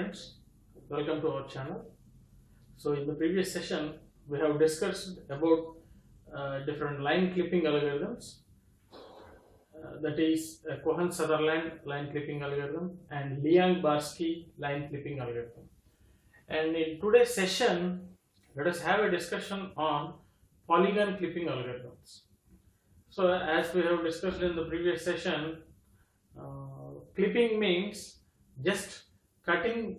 friends, welcome to our channel. So in the previous session we have discussed about different line clipping algorithms, that is Cohen-Sutherland line clipping algorithm and Liang-Barsky line clipping algorithm. And in today's session let us have a discussion on polygon clipping algorithms. So as we have discussed in the previous session, clipping means just cutting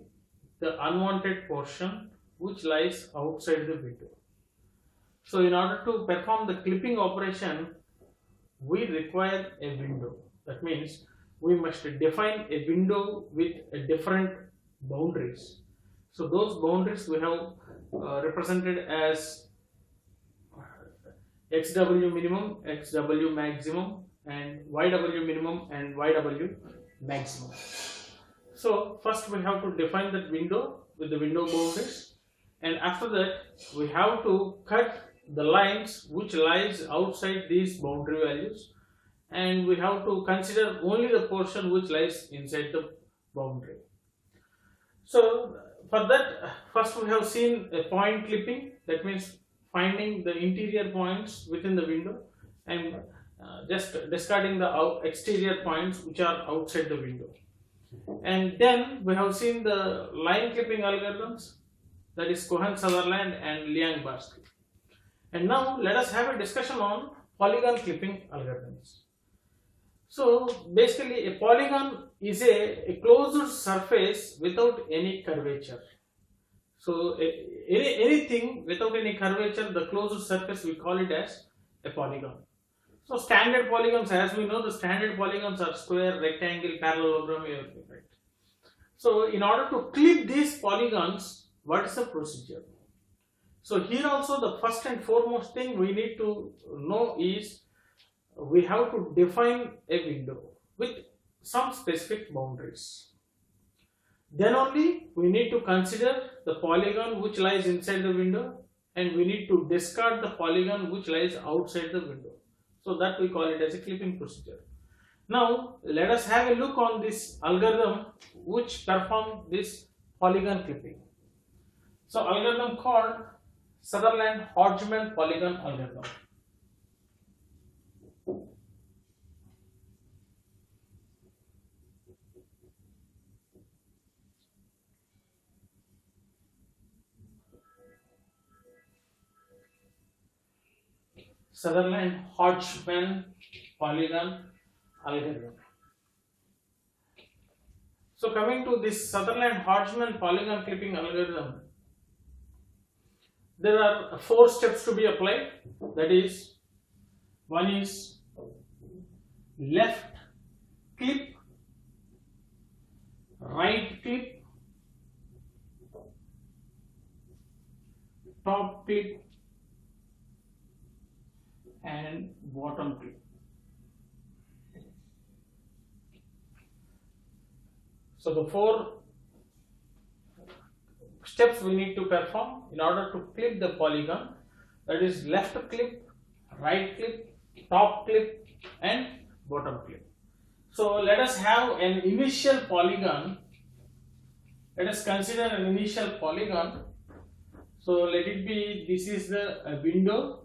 the unwanted portion which lies outside the window. So in order to perform the clipping operation, we require a window. That means we must define a window with a different boundaries. So those boundaries we have represented as XW minimum, XW maximum, and YW minimum and YW maximum. So first we have to define that window with the window boundaries, and after that we have to cut the lines which lies outside these boundary values, and we have to consider only the portion which lies inside the boundary. So for that, first we have seen a point clipping, that means finding the interior points within the window and just discarding the exterior points which are outside the window. And then we have seen the line clipping algorithms, that is Cohen-Sutherland and Liang-Barsky. And now let us have a discussion on polygon clipping algorithms. So basically a polygon is a closed surface without any curvature. So anything without any curvature, the closed surface, we call it as a polygon. So standard polygons, as we know, the standard polygons are square, rectangle, parallelogram, everything, right? So in order to clip these polygons, what is the procedure? So here also the first and foremost thing we need to know is we have to define a window with some specific boundaries. Then only we need to consider the polygon which lies inside the window, and we need to discard the polygon which lies outside the window. So that we call it as a clipping procedure. Now let us have a look on this algorithm which perform this polygon clipping. So algorithm called Sutherland Hodgeman Polygon algorithm. Sutherland Hodgeman Polygon algorithm. So coming to this Sutherland Hodgeman Polygon clipping algorithm, there are 4 steps to be applied. That is, one is left clip, right clip, top clip, and bottom clip. So the 4 steps we need to perform in order to clip the polygon, that is left clip, right clip, top clip, and bottom clip. So let us have an initial polygon. Let us consider an initial polygon. So let it be, this is the window.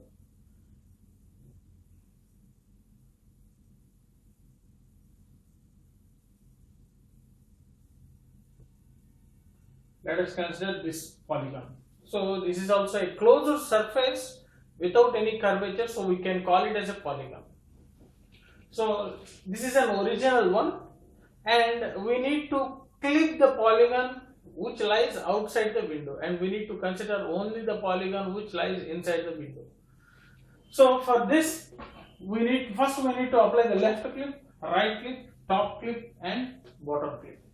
Let us consider this polygon. So this is also a closed surface without any curvature, so we can call it as a polygon. So this is an original one, and we need to clip the polygon which lies outside the window, and we need to consider only the polygon which lies inside the window. So for this we need to apply the left clip, right clip, top clip, and bottom clip.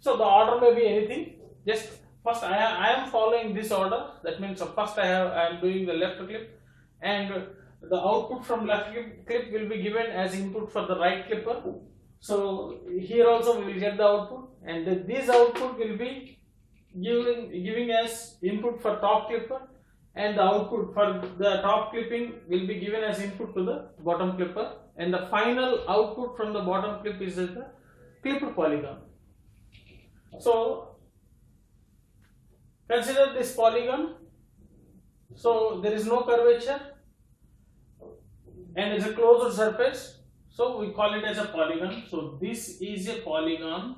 So the order may be anything. Just first I am following this order. That means first I am doing the left clip, and the output from left clip will be given as input for the right clipper. So here also we will get the output, and this output will be giving as input for top clipper, and the output for the top clipping will be given as input to the bottom clipper, and the final output from the bottom clip is the clipped polygon. So consider this polygon. So there is no curvature and it's a closed surface, so we call it as a polygon. So this is a polygon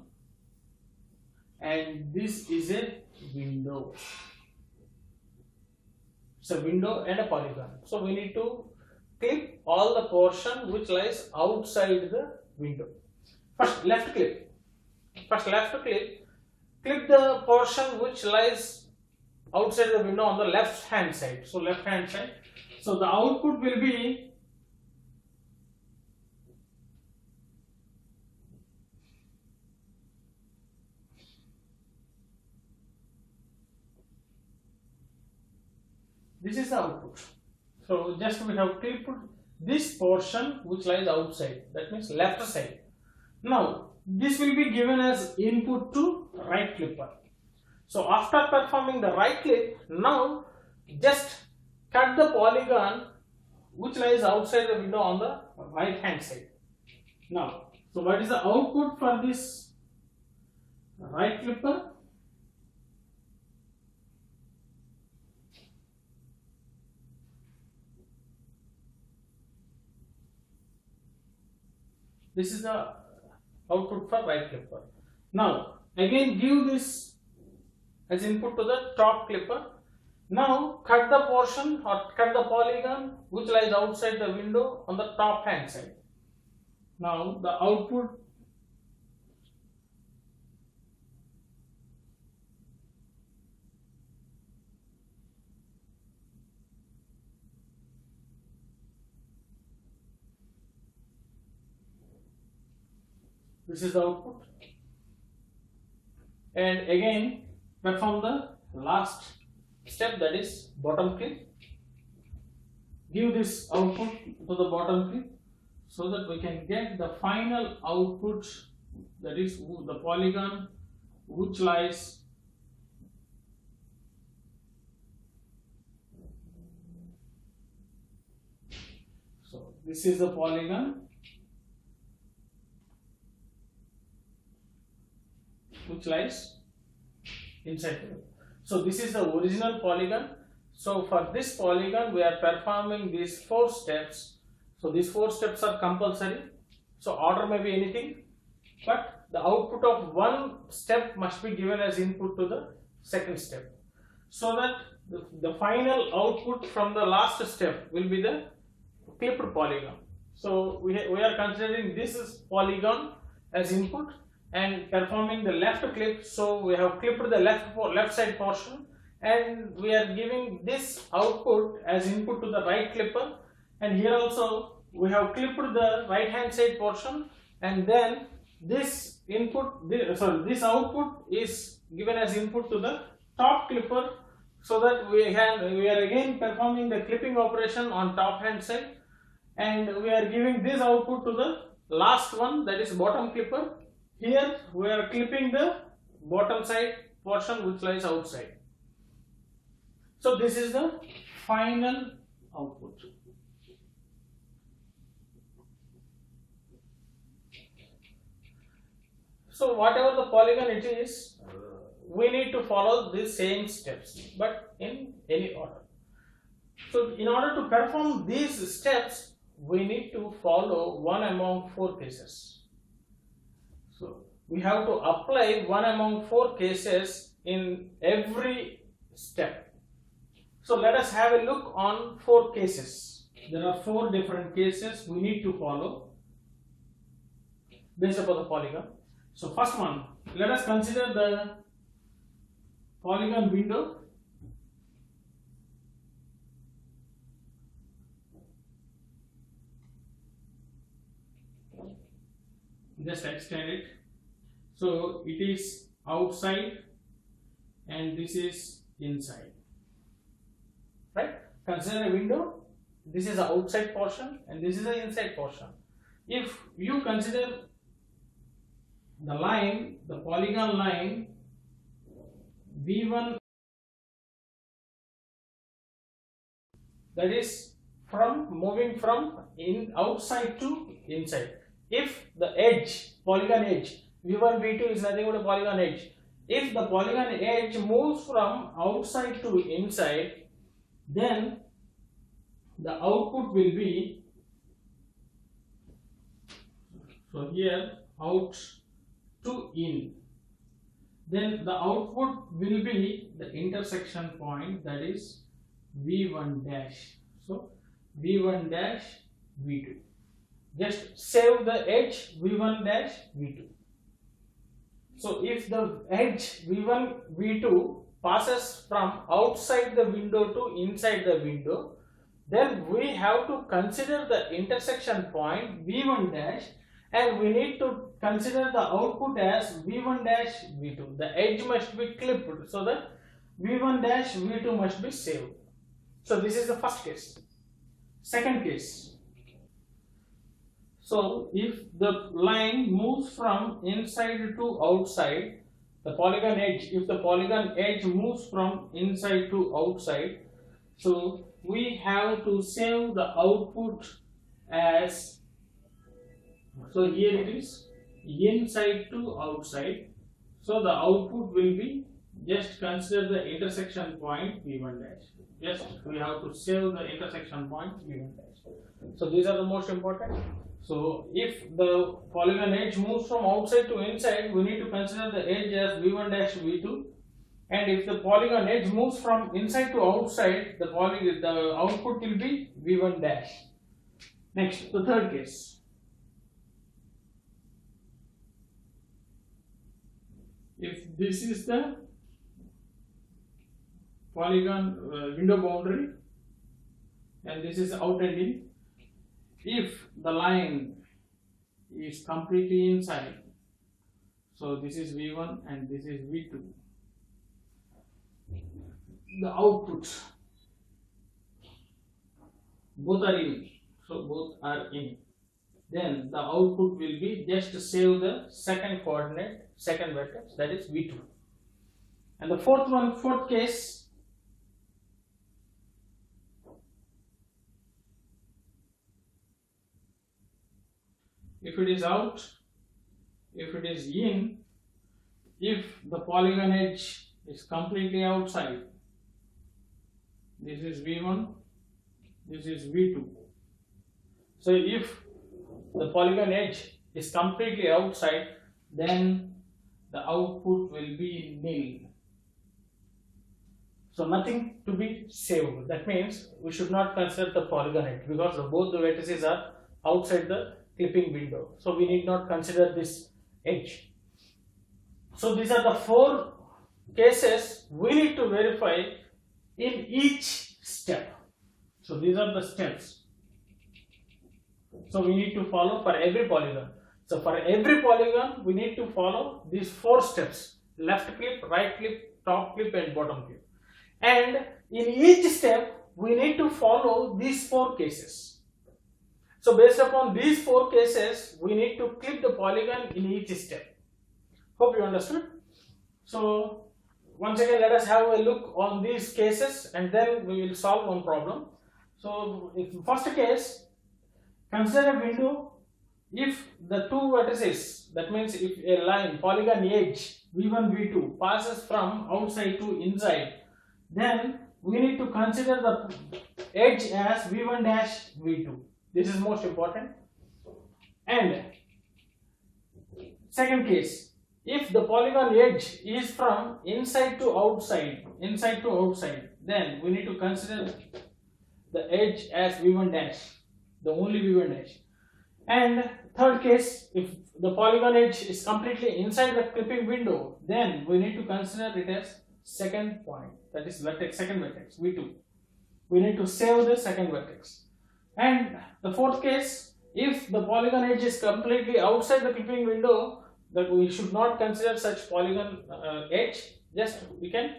and this is a window. It's a window and a polygon. So we need to clip all the portion which lies outside the window. First left clip. Clip the portion which lies outside the window on the left hand side. So left hand side. So the output will be this is the output. So just we have clipped this portion which lies outside, that means left side. Now this will be given as input to right clipper. So after performing the right clip, now just cut the polygon which lies outside the window on the right hand side. Now, so what is the output for this right clipper? This is the output for right clipper. Now again give this as input to the top clipper. Now cut the portion or cut the polygon which lies outside the window on the top hand side. Now the output this is the output, and again perform the last step, that is bottom clip. Give this output to the bottom clip so that we can get the final output, that is the polygon which lies so this is the polygon which lies inside the window. So this is the original polygon. So for this polygon we are performing these 4 steps. So these 4 steps are compulsory. So order may be anything, but the output of one step must be given as input to the second step, so that the final output from the last step will be the clipped polygon. So we are considering this is polygon as input and performing the left clip. So we have clipped the left side portion and we are giving this output as input to the right clipper, and here also we have clipped the right hand side portion, and then this input this output is given as input to the top clipper, so that we are again performing the clipping operation on top hand side, and we are giving this output to the last one, that is bottom clipper. Here we are clipping the bottom side portion which lies outside. So this is the final output. So whatever the polygon it is, we need to follow the same steps, but in any order. So in order to perform these steps, we need to follow one among 4 cases. So we have to apply one among 4 cases in every step. So let us have a look on 4 cases. There are 4 different cases we need to follow based upon the polygon. So first one, let us consider the polygon window. Just extend it. So it is outside and this is inside. Right? Consider a window. This is the outside portion and this is the inside portion. If you consider the line, the polygon line V1, that is moving from outside to inside. If the edge, polygon edge, V1, V2 is nothing but a polygon edge. if the polygon edge moves from outside to inside, then the output will be, so here out to in, then the output will be the intersection point, that is V1 dash. So V1 dash V2. Just save the edge V1 dash V2. So if the edge V1 V2 passes from outside the window to inside the window, then we have to consider the intersection point V1 dash, and we need to consider the output as V1 dash V2. The edge must be clipped so that V1 dash V2 must be saved. So this is the first case. Second case. So if the line moves from inside to outside, the polygon edge, if the polygon edge moves from inside to outside, so we have to save the output as, so here it is inside to outside, so the output will be, just consider the intersection point V1 dash. Just we have to save the intersection point V1 dash. So these are the most important. So if the polygon edge moves from outside to inside, we need to consider the edge as V1 dash V2, and if the polygon edge moves from inside to outside, the output will be V1 dash. Next, the third case. If this is the polygon window boundary and this is out and in, if the line is completely inside, so this is V1 and this is V2, the output, both are in, so both are in, then the output will be, just save the second coordinate, second vertex, that is V2. And the fourth case, if it is out, if it is in, if the polygon edge is completely outside, this is V1, this is V2. So if the polygon edge is completely outside, then the output will be nil. So nothing to be saved. That means we should not consider the polygon edge because both the vertices are outside the clipping window. So we need not consider this edge. So these are the four cases we need to verify in each step. So these are the steps. So we need to follow for every polygon. So for every polygon we need to follow these four steps: left clip, right clip, top clip and bottom clip. And in each step we need to follow these four cases. So based upon these four cases, we need to clip the polygon in each step. Hope you understood. So once again, let us have a look on these cases and then we will solve one problem. So in first case, consider a window. If the two vertices, that means if a line, polygon edge V1, V2 passes from outside to inside, then we need to consider the edge as V1 dash V2. This is most important. And second case, if the polygon edge is from inside to outside, then we need to consider the edge as V1 dash, the only V1 dash. And third case, if the polygon edge is completely inside the clipping window, then we need to consider it as second point, that is vertex, second vertex, V2. We need to save the second vertex. And the fourth case, if the polygon edge is completely outside the clipping window, that we should not consider such polygon edge, just we can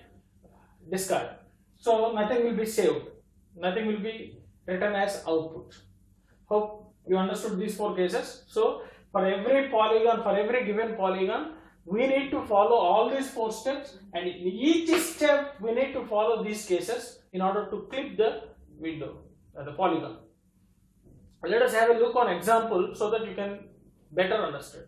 discard. So nothing will be saved, nothing will be written as output. Hope you understood these four cases. So for every polygon, for every given polygon, we need to follow all these four steps, and in each step we need to follow these cases in order to clip the window, the polygon. Let us have a look on example so that you can better understand.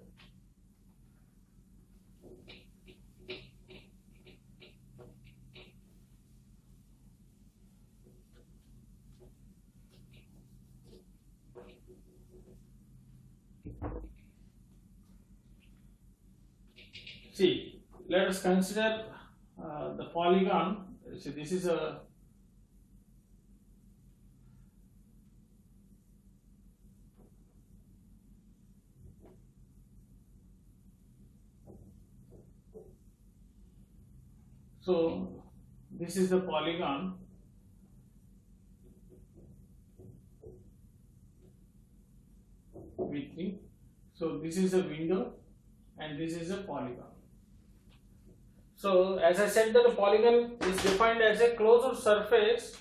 see, let us consider the polygon. See, this is a so this is the polygon. V3. So this is a window and this is a polygon. So as I said that the polygon is defined as a closed surface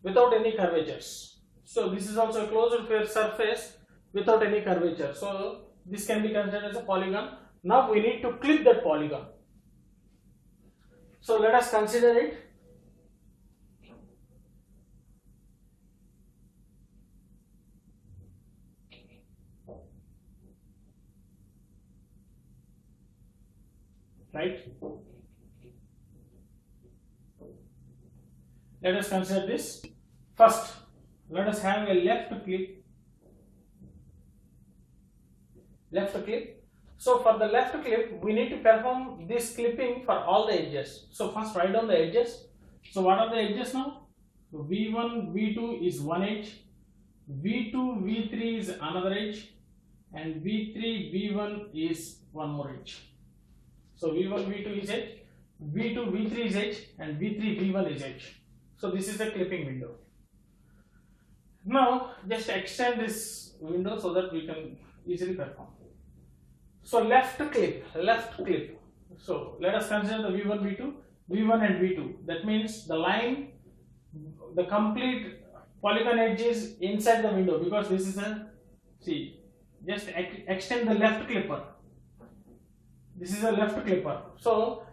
without any curvatures. So this is also a closed surface without any curvature. So this can be considered as a polygon. Now we need to clip that polygon. So let us consider it. Right? Let us consider this. First, let us have a left clip. So for the left clip, we need to perform this clipping for all the edges. So first write down the edges. So what are the edges now? So V1, V2 is one edge, V2, V3 is another edge, and V3, V1 is one more edge. So V1, V2 is edge, V2, V3 is edge, and V3, V1 is edge. So this is the clipping window. Now just extend this window so that we can easily perform. So left clip. So let us consider the V1, V2, V1 and V2. That means the line, the complete polygon edge is inside the window, because this is a, see, just extend the left clipper. This is a left clipper. So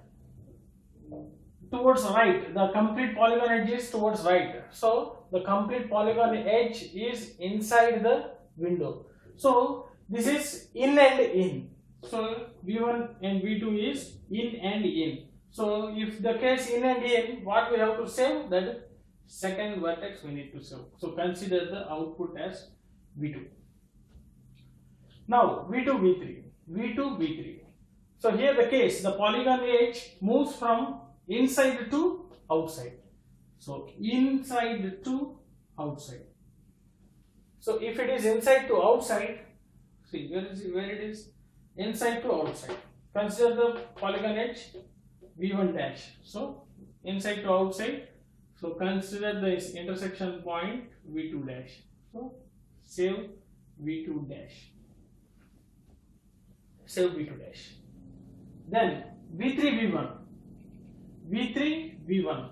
towards right, the complete polygon edge is towards right. So the complete polygon edge is inside the window. So this is in and in. So V1 and V2 is in and in. So if the case in and in, what we have to save? That second vertex we need to save. So consider the output as V2. Now V2, V3, V2, V3. So here the case, the polygon edge moves from inside to outside. So inside to outside. So if it is inside to outside, see where it is? Inside to outside. Consider the polygon edge V1 dash. So inside to outside. So consider this intersection point V2 dash. So save V2 dash. Save V2 dash. Then V3, V1. V3, V1.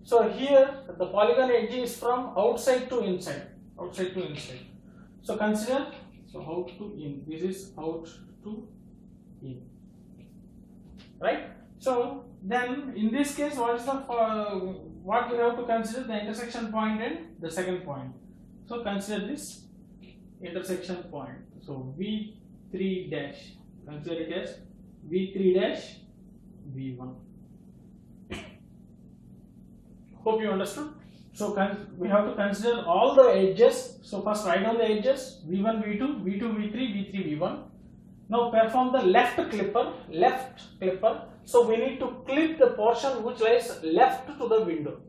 So here the polygon edge is from outside to inside. Outside to inside. So consider, so out to in. This is out to in. Right? So then in this case, what is the what we have to consider? The intersection point and the second point. So consider this intersection point. So V3 dash. Consider it as V3 dash V1. Hope you understood. So we have to consider all the edges. So first write down the edges V1, V2, V2, V3, V3, V1. Now perform the left clipper. So we need to clip the portion which lies left to the window.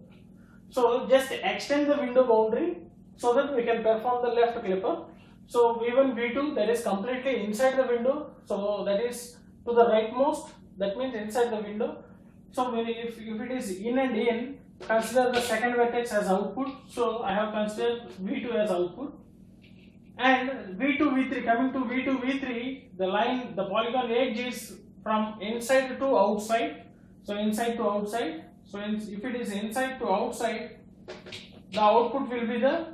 So just extend the window boundary so that we can perform the left clipper. So V1, V2, that is completely inside the window. So that is to the rightmost. That means inside the window. So if it is in and in, consider the second vertex as output. So I have considered V2 as output. And V2, V3, coming to V2, V3, the line, the polygon edge is from inside to outside. So inside to outside. So if it is inside to outside, the output will be the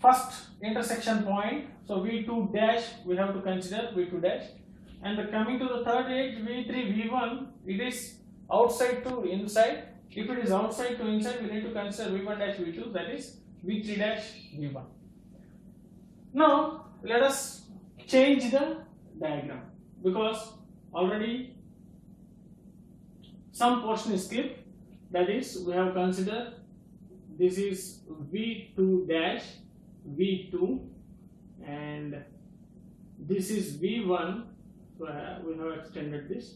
first intersection point. So V2 dash, we have to consider V2 dash. And coming to the third edge, V3, V1, it is outside to inside. If it is outside to inside, we need to consider V1 dash V2, that is V3 dash V1. Now let us change the diagram, because already some portion is clipped. That is, we have considered this is V2 dash V2 and this is V1. So we have extended this.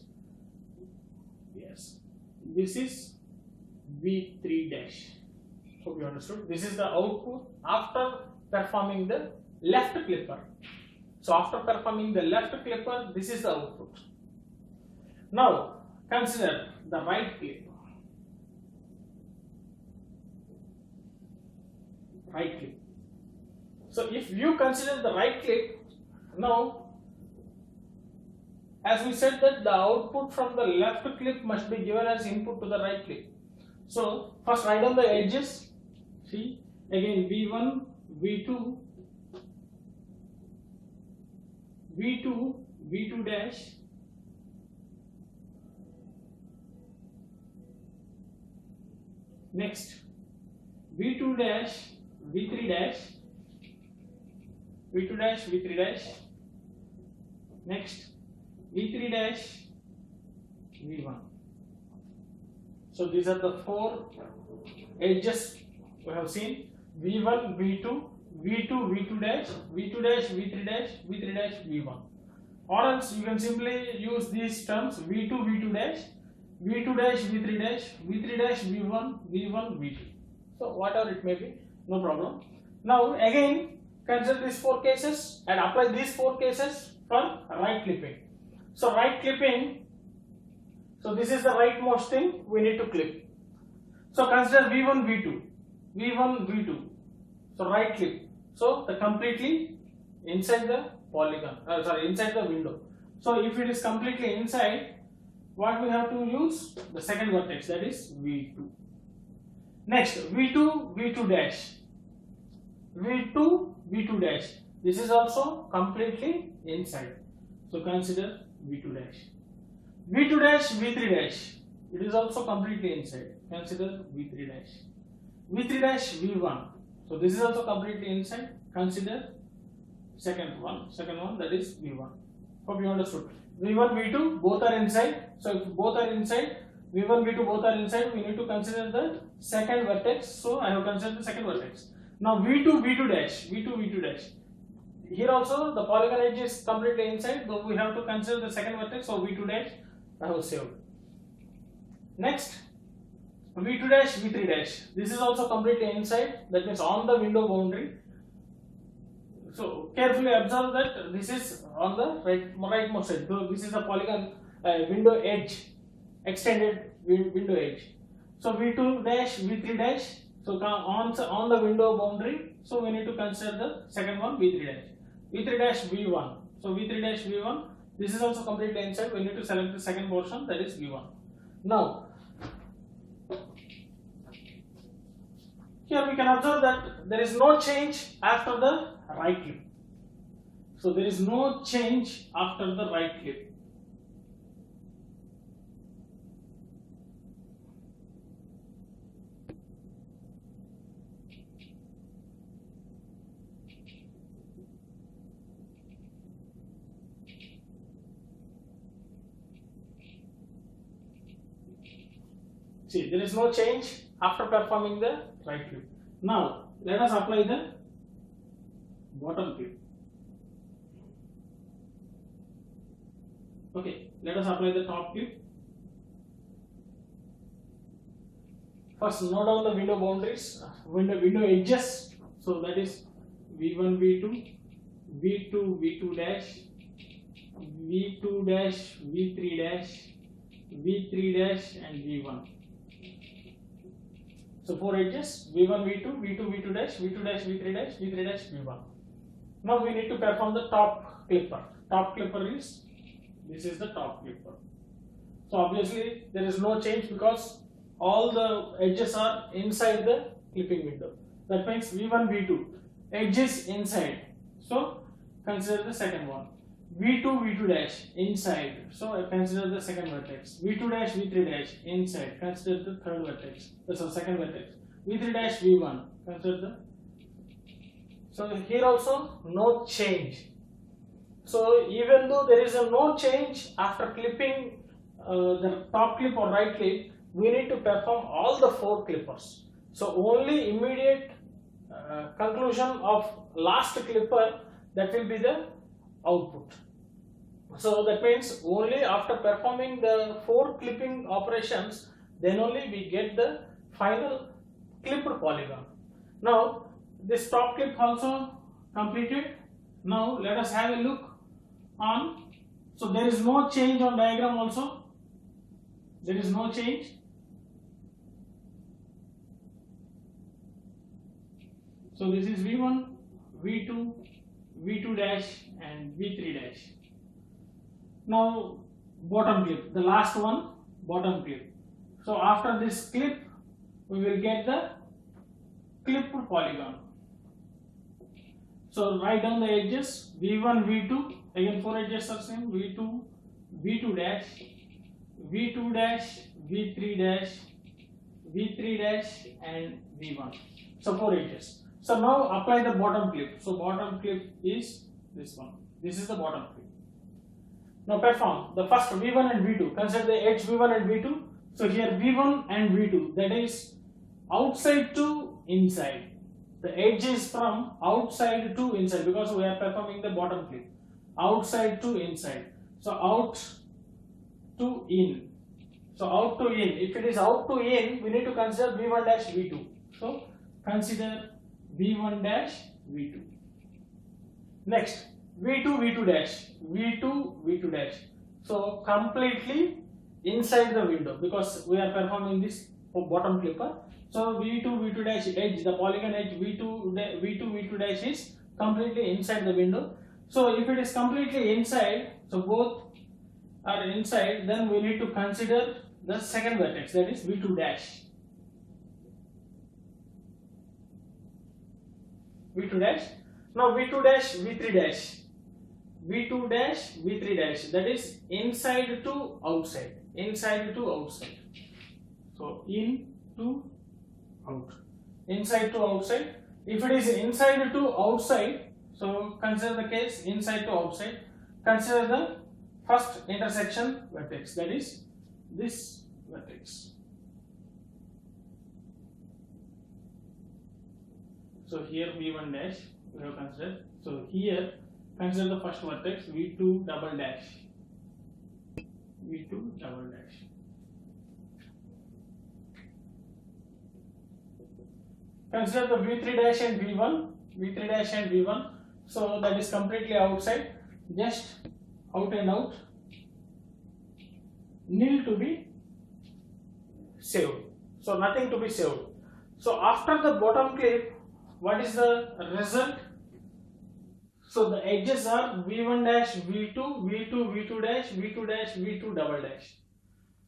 Yes, this is V3 dash. Hope you understood. This is the output after performing the left clipper. So after performing the left clipper, this is the output. Now consider the right clip. Right clip. So if you consider the right clip, now as we said that the output from the left clip must be given as input to the right clip. So first write down the edges. See, again V1, V2, V2, V2 dash, next V2 dash, V3 dash, V2 dash, V3 dash, next V3 dash, V1. So these are the four edges we have seen: V1, V2, V2, V2 dash, V2 dash, V3 dash, V3 dash, V1. Or else you can simply use these terms: V2, V2 dash, V2 dash, V3 dash, V3 dash, V1, V1, V2. So whatever it may be, no problem. Now again consider these four cases and apply these four cases for right clipping. So right clipping, so this is the rightmost thing we need to clip. So consider V1, V2, V1, V2. So right clip. So the completely inside the polygon, inside the window. So if it is completely inside, what we have to use? The second vertex, that is V2. Next V2, V2 dash, V2, V2 dash. This is also completely inside. So consider V2 dash. V2 dash, V3 dash. It is also completely inside. Consider V3 dash. V3 dash, V1. So this is also completely inside. Consider second one, that is V1. Hope you understood. V1, V2 both are inside. So if both are inside, V1, V2 both are inside, we need to consider the second vertex. So I have considered the second vertex. Now V2, V2 dash, V2, V2 dash. Here also the polygon edge is completely inside, but we have to consider the second vertex. So V2 dash I have saved. Next V2 dash, V3 dash. This is also completely inside, that means on the window boundary. So carefully observe that this is on the rightmost side. So this is a polygon window edge, extended window edge. So V2 dash, V3 dash. So on the window boundary. So we need to consider the second one, V3 dash. V3 dash, V1. So V3 dash, V1. This is also completely inside. We need to select the second portion, that is V1. Now here we can observe that there is no change after the right clip. So there is no change after the right clip. See, there is no change after performing the right clip. Now let us apply the bottom clip. Okay, let us apply the top clip. First note down the window boundaries, window edges. So that is V1, V2, V2, V2 dash, V2 dash, V3 dash, V3 dash and V1. So four edges: V1, V2, V2, V2 dash, V2 dash, V3 dash, V3 dash, V1. Now we need to perform the top clipper. Top clipper is, this is the top clipper. So obviously there is no change because all the edges are inside the clipping window. That means V1, V2, edges inside. So consider the second one. V2, V2 dash, inside. So I consider the second vertex. V2 dash, V3 dash, inside. Consider the third vertex. So second vertex. V3 dash, V1. Consider the. So here also no change. So even though there is a no change after clipping the top clip or right clip, we need to perform all the four clippers. So only immediate conclusion of last clipper, that will be the output. So that means only after performing the 4 clipping operations, then only we get the final clipped polygon. Now this top clip also completed. Now let us have a look on. So there is no change on diagram also. There is no change. So this is V1, V2, V2 dash and V3 dash. Now bottom clip, the last one, bottom clip. So after this clip, we will get the clipped polygon. So write down the edges, V1, V2, again 4 edges are same, V2, V2 dash, V2 dash, V3 dash, V3 dash and V1. So 4 edges. So now apply the bottom clip. So bottom clip is this one. This is the bottom clip. Now perform the first V1 and V2. Consider the edge V1 and V2. So here V1 and V2, that is outside to inside. The edge is from outside to inside because we are performing the bottom clip. Outside to inside. So out to in. So out to in. If it is out to in, we need to consider V1 dash V2. So consider V1 dash V2. Next, V2 V2 dash, V2 V2 dash. So completely inside the window because we are performing this for bottom clipper. So V2 V2 dash edge, the polygon edge V2 V2 dash is completely inside the window. So if it is completely inside, so both are inside, then we need to consider the second vertex, that is V2 dash. V2 dash. Now V2 dash, V3 dash. V2 dash, V3 dash. That is inside to outside. Inside to outside. So in to out. Inside to outside. If it is inside to outside, so consider the case inside to outside. Consider the first intersection vertex. That is this vertex. So here V1 dash we have considered. So here consider the first vertex V2 double dash. V2 double dash. Consider the V3 dash and V1. V3 dash and V1. So that is completely outside. Just out and out. Nil to be saved. So nothing to be saved. So after the bottom clip, what is the result? So the edges are V1 dash, V2, V2, V2 dash, V2 dash, V2 double dash.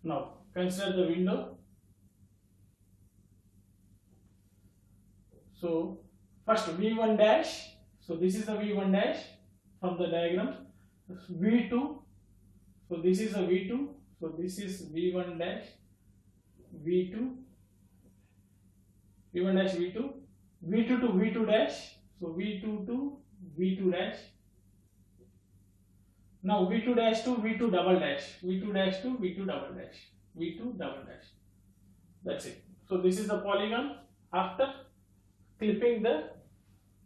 Now consider the window. So first V1 dash. So this is the V1 dash from the diagram. V2. So this is a V2. So this is V1 dash, V2, V1 dash, V2. V2 to V2 dash, so V2 to V2 dash. Now V2 dash to V2 double dash, V2 dash to V2 double dash, V2 double dash. That's it. So this is the polygon after clipping the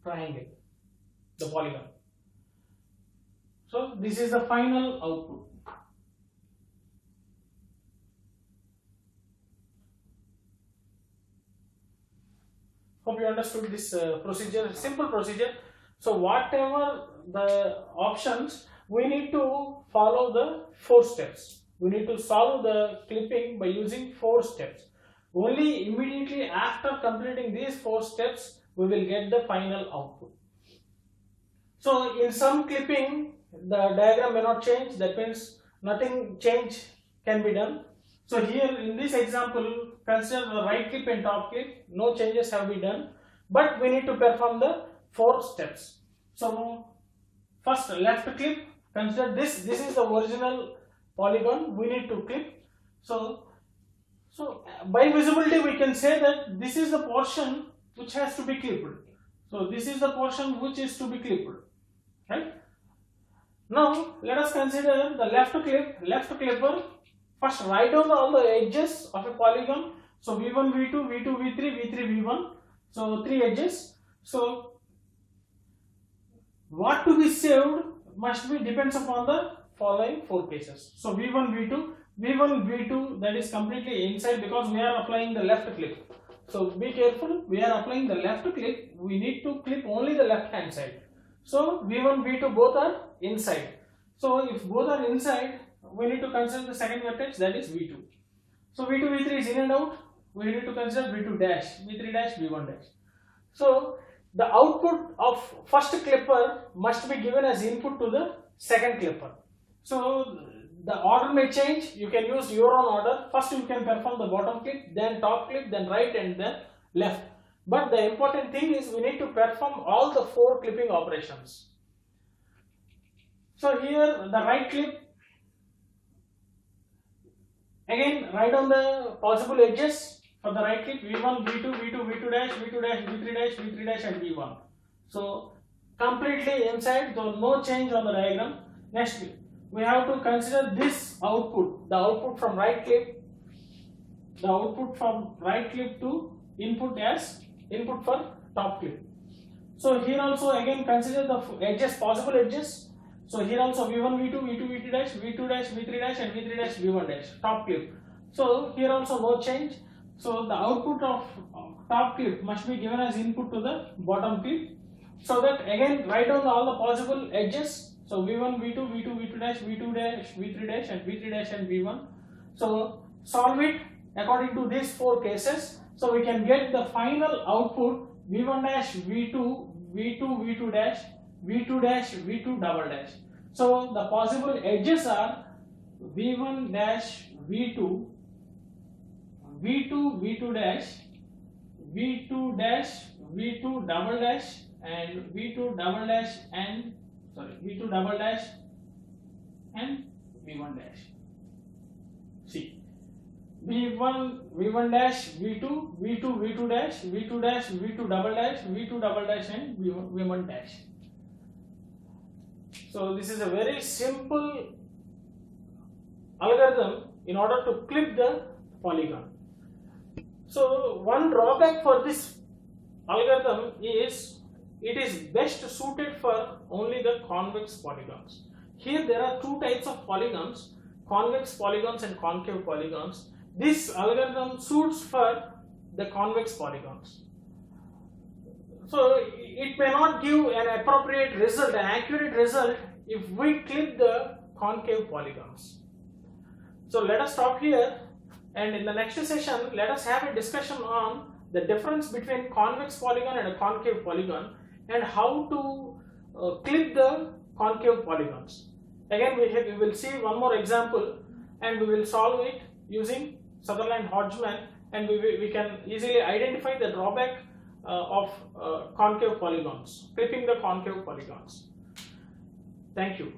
triangle, the polygon. So this is the final output. Hope you understood this procedure, simple procedure. So whatever the options, we need to follow the 4 steps. We need to solve the clipping by using 4 steps. Only immediately after completing these 4 steps, we will get the final output. So in some clipping, the diagram may not change. That means nothing change can be done. So here in this example, consider the right clip and top clip. No changes have been done, but we need to perform the 4 steps. So first left clip. Consider this. This is the original polygon. We need to clip. So by visibility we can say that this is the portion which has to be clipped. So this is the portion which is to be clipped. Right. Now let us consider the left clip. Left clipper. First write down all the edges of a polygon. So V1, V2, V2, V3, V3, V1. So 3 edges. So what to be saved must be depends upon the following 4 cases. So V1, V1, V2, that is completely inside because we are applying the left clip. So be careful, we are applying the left clip, we need to clip only the left hand side. So V1, V2 both are inside. So if both are inside, we need to consider the second vertex, that is V2. So V2, V3 is in and out, we need to consider V2 dash, V3 dash, V1 dash. So the output of first clipper must be given as input to the second clipper. So the order may change, you can use your own order. First you can perform the bottom clip, then top clip, then right and then left. But the important thing is we need to perform all the 4 clipping operations. So here the right clip, again write on the possible edges for the right clip V1, V2, V2, V2 dash, V2 dash, V3 dash, V3 dash and V1. So completely inside, so no change on the diagram. Next we have to consider this output, the output from right clip, the output from right clip to input as input for top clip. So here also again consider the edges, possible edges. So here also V1, V2, V2, V2 dash, V2 dash, V3 dash and V3 dash, V1 dash, top clip. So here also no change. So the output of top clip must be given as input to the bottom clip. So that again write down all the possible edges. So V1, V2, V2, V2 dash, V2 dash, V3 dash and V3 dash and V1. So solve it according to these 4 cases. So we can get the final output V1 dash, V2, V2, V2 dash, V2 dash, V2 double dash. So the possible edges are V1 dash, V2, V2, V2 dash, V2 dash, V2 double dash and V2 double dash and V2 double dash and V1 dash. See, V1 dash, V2, V2, V2 dash, V2 dash, V2 double dash, V2 double dash and V1 dash. So this is a very simple algorithm in order to clip the polygon. So one drawback for this algorithm is it is best suited for only the convex polygons. Here there are 2 types of polygons, convex polygons and concave polygons. This algorithm suits for the convex polygons. So it may not give an appropriate result, an accurate result if we clip the concave polygons. So let us stop here, and in the next session let us have a discussion on the difference between convex polygon and a concave polygon and how to clip the concave polygons. Again we will see one more example and we will solve it using Sutherland Hodgeman, and we can easily identify the drawback of concave polygons, clipping the concave polygons. Thank you.